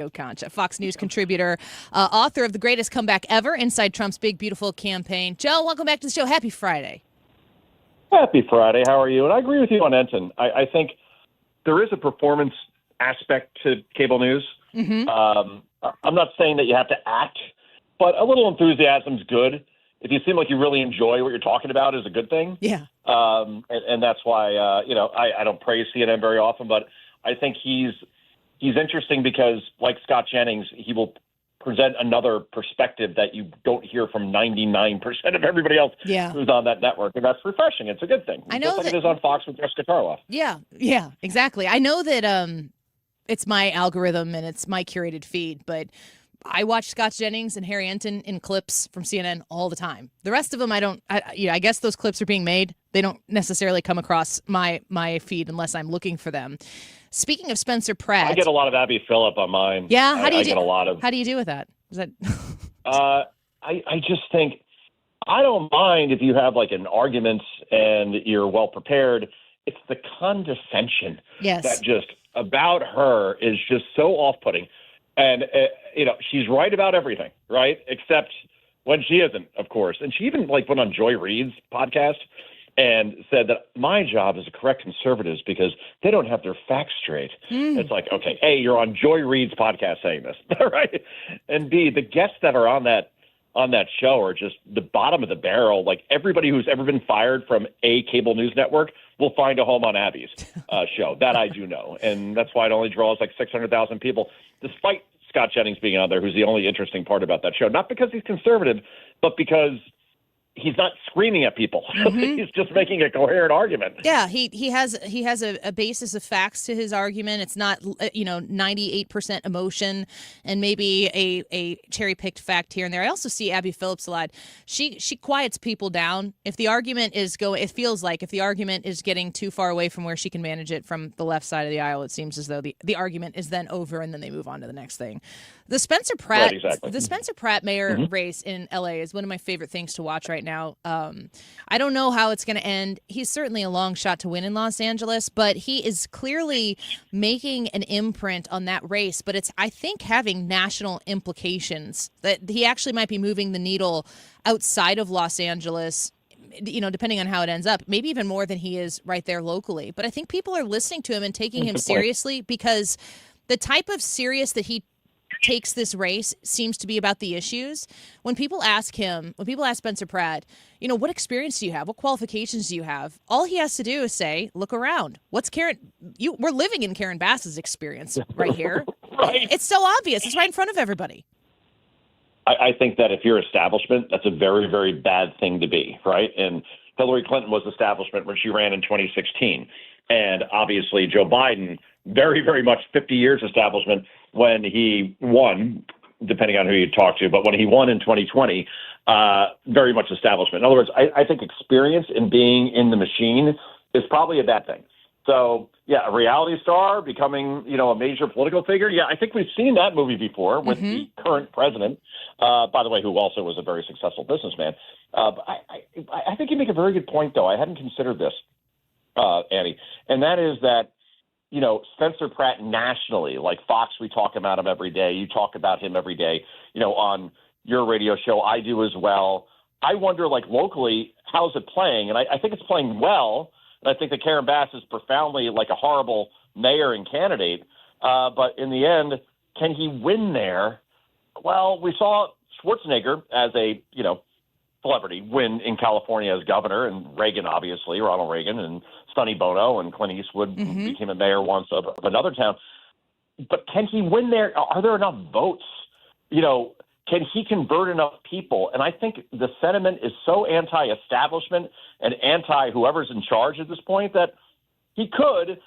Joe Concha, Fox News contributor, author of The Greatest Comeback Ever, Inside Trump's Big Beautiful Campaign. Joe, welcome back to the show. Happy Friday. Happy Friday. How are you? And I agree with you on Ensign. I think there is a performance aspect to cable news. Mm-hmm. I'm not saying that you have to act, but a little enthusiasm is good. If you seem like you really enjoy what you're talking about, is a good thing. Yeah. And that's why, I don't praise CNN very often, but I think he's interesting because, like Scott Jennings, he will present another perspective that you don't hear from 99% of everybody else who's on that network, and that's refreshing. It's a good thing. I know just like it is on Fox with Jessica Tarloff. Yeah, exactly. I know that it's my algorithm and it's my curated feed, but I watch Scott Jennings and Harry Enton in clips from CNN all the time. The rest of them, I don't. I guess those clips are being made. They don't necessarily come across my feed unless I'm looking for them. Speaking of Spencer Pratt, I get a lot of Abby Phillip on mine. Yeah, I get a lot of. How do you do with that? Is that? I just think I don't mind if you have like an argument and you're well prepared. It's the condescension that just about her is just so off-putting. And, she's right about everything, right? Except when she isn't, of course. And she even went on Joy Reid's podcast and said that my job is to correct conservatives because they don't have their facts straight. It's like, okay, A, you're on Joy Reid's podcast saying this, right? And B, the guests that are on that show are just the bottom of the barrel. Like everybody who's ever been fired from a cable news network will find a home on Abby's show. That I do know. And that's why it only draws 600,000 people, despite Scott Jennings being on there, who's the only interesting part about that show. Not because he's conservative, but because he's not screaming at people. Mm-hmm. He's just making a coherent argument. Yeah, he has a basis of facts to his argument. It's not 98% emotion and maybe a cherry picked fact here and there. I also see Abby Phillips a lot. She quiets people down if the argument is It feels like if the argument is getting too far away from where she can manage it from the left side of the aisle, it seems as though the argument is then over and then they move on to the next thing. The Spencer Pratt, the Spencer Pratt mayor race in LA is one of my favorite things to watch right now. I don't know how it's going to end. He's certainly a long shot to win in Los Angeles, but he is clearly making an imprint on that race. But it's, I think, having national implications that he actually might be moving the needle outside of Los Angeles, depending on how it ends up, maybe even more than he is right there locally. But I think people are listening to him and taking him seriously because the type of serious that he takes this race seems to be about the issues. When people ask Spencer Pratt, what experience do you have? What qualifications do you have? All he has to do is say, look around. We're living in Karen Bass's experience right here. Right. It's so obvious. It's right in front of everybody. I think that if you're establishment, that's a very, very bad thing to be, right? And Hillary Clinton was establishment when she ran in 2016. And obviously Joe Biden, very, very much 50 years establishment when he won, depending on who you talk to, but when he won in 2020, very much establishment. In other words, I think experience in being in the machine is probably a bad thing. So, a reality star becoming, a major political figure. Yeah, I think we've seen that movie before with the current president, by the way, who also was a very successful businessman. But I think you make a very good point, though. I hadn't considered this, Annie, and that is that, Spencer Pratt nationally, like Fox, we talk about him every day. You talk about him every day, on your radio show. I do as well. I wonder, locally, how's it playing? And I think it's playing well. And I think that Karen Bass is profoundly a horrible mayor and candidate. But in the end, can he win there? Well, we saw Schwarzenegger as a, celebrity win in California as governor, and Reagan, obviously, Ronald Reagan, and Sonny Bono and Clint Eastwood became a mayor once of another town. But can he win there? Are there enough votes? Can he convert enough people? And I think the sentiment is so anti-establishment and anti-whoever's in charge at this point that he could.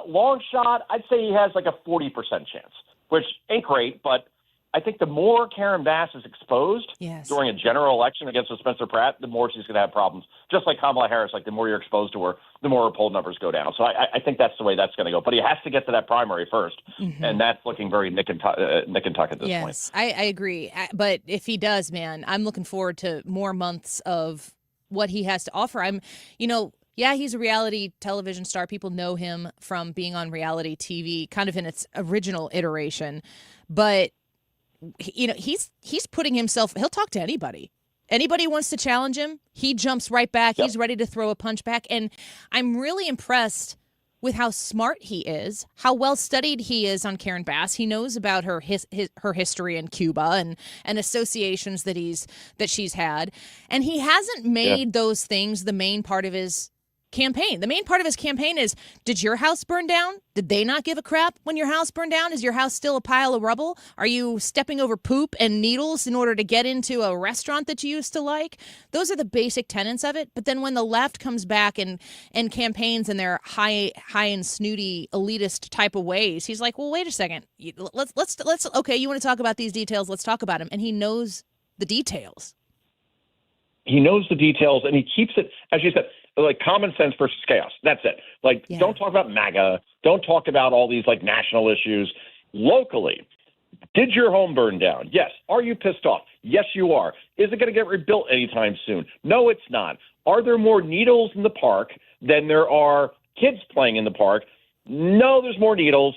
Long shot, I'd say he has a 40% chance, which ain't great, but I think the more Karen Bass is exposed during a general election against Spencer Pratt, the more she's going to have problems. Just like Kamala Harris, the more you're exposed to her, the more her poll numbers go down. So I think that's the way that's going to go. But he has to get to that primary first, and that's looking very nick and tuck at this point. Yes, I agree. But if he does, man, I'm looking forward to more months of what he has to offer. He's a reality television star. People know him from being on reality TV, kind of in its original iteration. but he's putting himself. He'll talk to anybody. Anybody wants to challenge him, he jumps right back. Yep. He's ready to throw a punch back. And I'm really impressed with how smart he is, how well studied he is on Karen Bass. He knows about her history in Cuba and associations that she's had. And he hasn't made those things the main part of his campaign. The main part of his campaign is, did your house burn down? Did they not give a crap when your house burned down? Is your house still a pile of rubble? Are you stepping over poop and needles in order to get into a restaurant that you used to like? Those are the basic tenets of it. But then when the left comes back and campaigns in their high and snooty elitist type of ways, he's like, well, wait a second. Let's okay, you want to talk about these details? Let's talk about them. And he knows the details. He knows the details, and he keeps it, as you said, like common sense versus chaos. That's it. Like, don't talk about MAGA. Don't talk about all these like national issues. Locally, did your home burn down? Yes. Are you pissed off? Yes, you are. Is it going to get rebuilt anytime soon? No, it's not. Are there more needles in the park than there are kids playing in the park? No, there's more needles.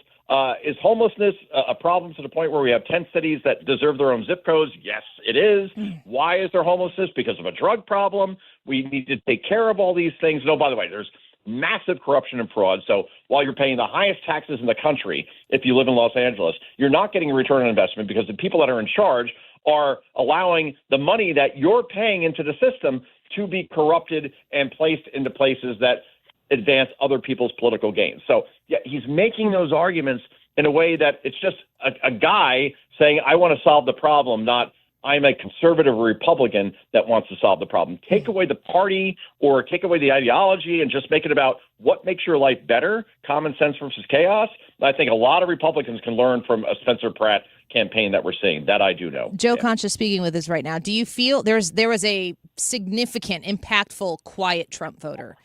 Is homelessness a problem to the point where we have 10 cities that deserve their own zip codes? Yes, it is. Why is there homelessness? Because of a drug problem. We need to take care of all these things. No, by the way, there's massive corruption and fraud. So while you're paying the highest taxes in the country, if you live in Los Angeles, you're not getting a return on investment because the people that are in charge are allowing the money that you're paying into the system to be corrupted and placed into places that advance other people's political gains. So yeah, he's making those arguments in a way that it's just a guy saying, I want to solve the problem, not I'm a conservative Republican that wants to solve the problem. Take away the party or take away the ideology and just make it about what makes your life better, common sense versus chaos. I think a lot of Republicans can learn from a Spencer Pratt campaign that we're seeing. That I do know. Joe Concha speaking with us right now. Do you feel there was a significant, impactful, quiet Trump voter?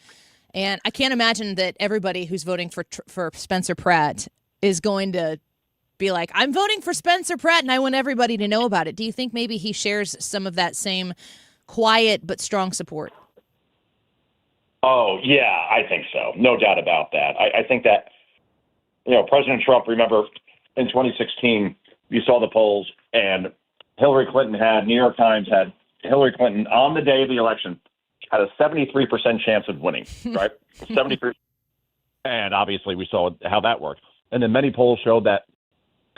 And I can't imagine that everybody who's voting for Spencer Pratt is going to be like, I'm voting for Spencer Pratt and I want everybody to know about it. Do you think maybe he shares some of that same quiet but strong support? Oh, yeah, I think so. No doubt about that. I think that, President Trump, remember in 2016, you saw the polls and New York Times had Hillary Clinton on the day of the election had a 73% chance of winning, right? 73%. And obviously we saw how that worked. And then many polls showed that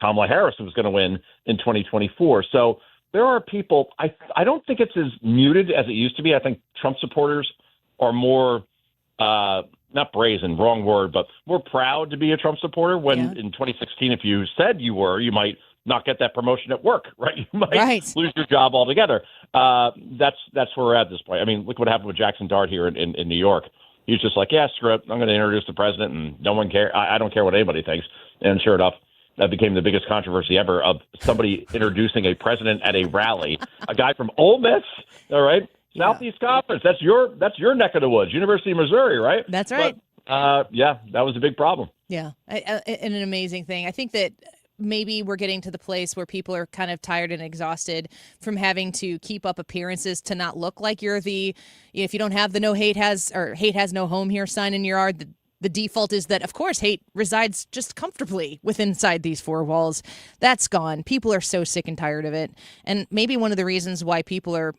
Kamala Harris was going to win in 2024. So there are people, I don't think it's as muted as it used to be. I think Trump supporters are more, not brazen, wrong word, but more proud to be a Trump supporter when in 2016, if you said you were, you might not get that promotion at work, right? You might lose your job altogether. That's where we're at this point. I mean, look what happened with Jackson Dart here in New York. He was just like, yeah, screw it. I'm going to introduce the president and no one cares. I don't care what anybody thinks. And sure enough, that became the biggest controversy ever of somebody introducing a president at a rally, a guy from Ole Miss, all right? Southeast Conference. That's your neck of the woods, University of Missouri, right? That's right. But, that was a big problem. Yeah, and an amazing thing. I think that maybe we're getting to the place where people are kind of tired and exhausted from having to keep up appearances to not look like you're if you don't have the hate has no home here sign in your yard, the default is that, of course, hate resides just comfortably inside these four walls. That's gone. People are so sick and tired of it. And maybe one of the reasons why people are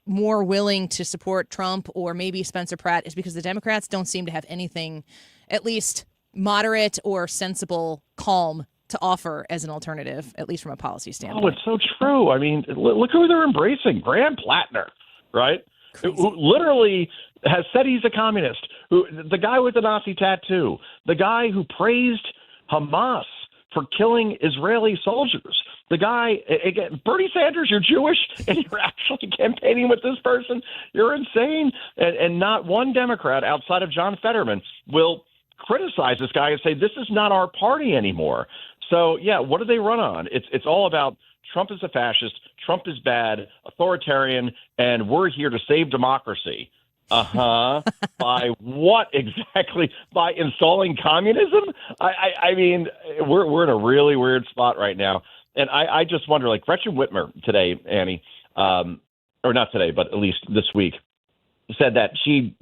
more willing to support Trump or maybe Spencer Pratt is because the Democrats don't seem to have anything, at least moderate or sensible, calm to offer as an alternative, at least from a policy standpoint. Oh, it's so true. I mean, look who they're embracing. Graham Plattner, right? Who literally has said he's a communist. The guy with the Nazi tattoo. The guy who praised Hamas for killing Israeli soldiers. The guy, again, Bernie Sanders, you're Jewish and you're actually campaigning with this person. You're insane. And not one Democrat outside of John Fetterman will criticize this guy and say, this is not our party anymore. So, yeah, what do they run on? It's all about Trump is a fascist, Trump is bad, authoritarian, and we're here to save democracy. By what exactly? By installing communism? I mean, we're in a really weird spot right now. And I just wonder, like Gretchen Whitmer today, Annie, or not today, but at least this week, said that she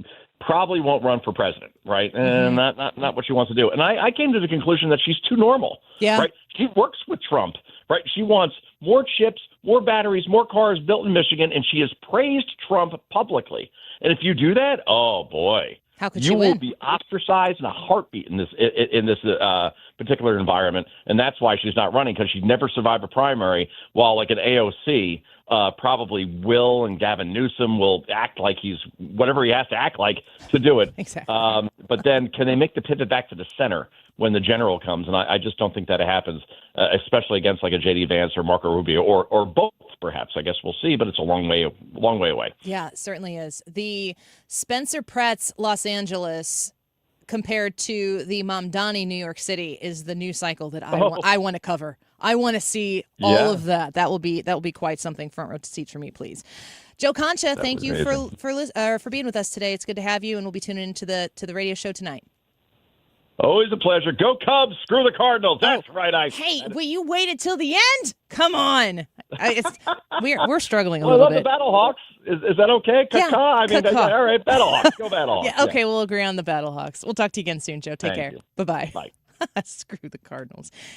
probably won't run for president, right? And not what she wants to do. And I came to the conclusion that she's too normal. Yeah. Right? She works with Trump, right? She wants more chips, more batteries, more cars built in Michigan, and she has praised Trump publicly. And if you do that, oh boy, how could you she will win? be ostracized in a heartbeat in this particular environment, and that's why she's not running, because she'd never survive a primary. While like an AOC, probably Will and Gavin Newsom will act like he's whatever he has to act like to do it. Exactly. But then can they make the pivot back to the center when the general comes? And I just don't think that happens, especially against like a J.D. Vance or Marco Rubio or both, perhaps. I guess we'll see, but it's a long way away. Yeah, it certainly is. The Spencer Pratt's Los Angeles compared to the Mamdani New York City is the news cycle that I want to cover. I want to see all of that. That will be quite something. Front row seats for me, please. Joe Concha, thank you for being with us today. It's good to have you, and we'll be tuning into the radio show tonight. Always a pleasure. Go Cubs. Screw the Cardinals. That's right. Hey, will you wait until the end? Come on. We're struggling a I little love bit. the Battlehawks. Is that okay? Yeah, I mean, caw. all right, Battlehawks. Go Battlehawks. Yeah, okay, we'll agree on the Battlehawks. We'll talk to you again soon, Joe. Take care. You. Bye-bye. Bye. Screw the Cardinals.